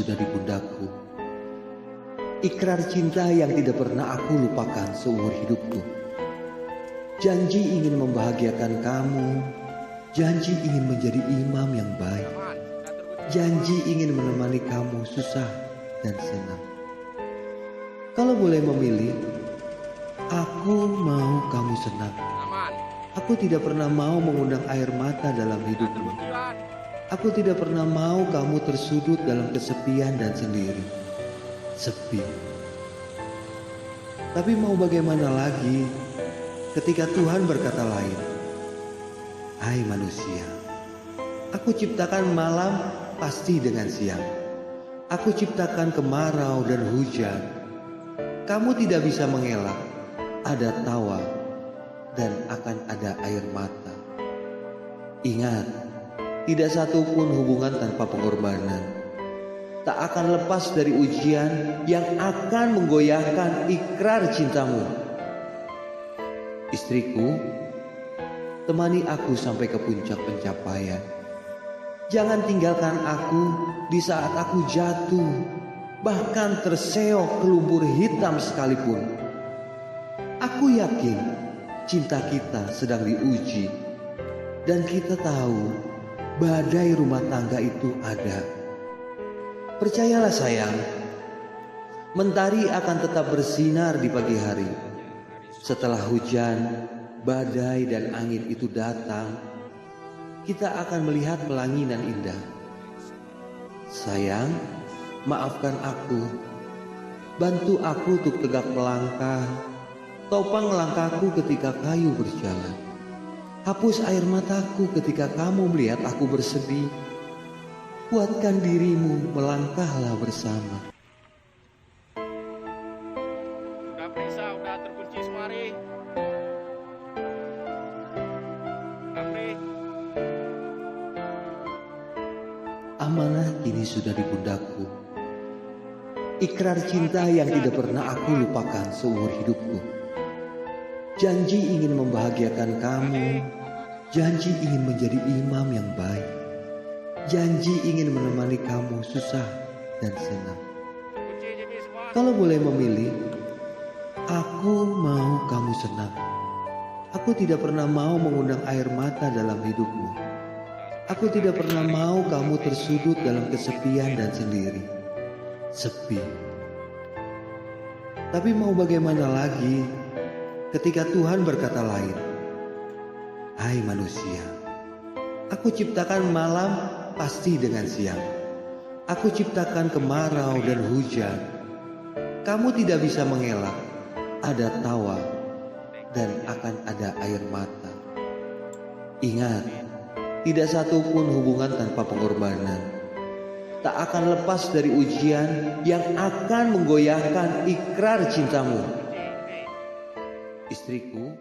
sudah di pundakku. Ikrar cinta yang tidak pernah aku lupakan seumur hidupku. Janji ingin membahagiakan kamu, janji ingin menjadi imam yang baik, janji ingin menemani kamu susah dan senang. Kalau boleh memilih, aku mau kamu senang. Aku tidak pernah mau mengundang air mata dalam hidupmu. Aku tidak pernah mau kamu tersudut dalam kesepian dan sendiri. Sepi. Tapi mau bagaimana lagi ketika Tuhan berkata lain. Hai manusia, aku ciptakan malam pasti dengan siang. Aku ciptakan kemarau dan hujan. Kamu tidak bisa mengelak, ada tawa dan akan ada air mata. Ingat, tidak satu pun hubungan tanpa pengorbanan. Tak akan lepas dari ujian yang akan menggoyahkan ikrar cintamu. Istriku, temani aku sampai ke puncak pencapaian. Jangan tinggalkan aku di saat aku jatuh, bahkan terseok ke lumpur hitam sekalipun. Aku yakin cinta kita sedang diuji, dan kita tahu badai rumah tangga itu ada. Percayalah sayang, mentari akan tetap bersinar di pagi hari. Setelah hujan, badai dan angin itu datang, kita akan melihat pelangi dan indah. Sayang, maafkan aku. Bantu aku untuk tegak melangkah. Topang langkahku ketika kayu berjalan. Hapus air mataku ketika kamu melihat aku bersedih. Kuatkan dirimu, melangkahlah bersama. Udah periksa, udah terkunci semari. Amri. Amanah kini sudah di pundakku. Ikrar cinta yang tidak pernah aku lupakan seumur hidupku. Janji ingin membahagiakan kamu, janji ingin menjadi imam yang baik, janji ingin menemani kamu susah dan senang. Kalau boleh memilih, aku mau kamu senang. Aku tidak pernah mau mengundang air mata dalam hidupmu. Aku tidak pernah mau kamu tersudut dalam kesepian dan sendiri. Sepi. Tapi mau bagaimana lagi ketika Tuhan berkata lain. Hai manusia, aku ciptakan malam pasti dengan siang. Aku ciptakan kemarau dan hujan. Kamu tidak bisa mengelak, ada tawa dan akan ada air mata. Ingat, tidak satu pun hubungan tanpa pengorbanan. Tak akan lepas dari ujian yang akan menggoyahkan ikrar cintamu. Istriku,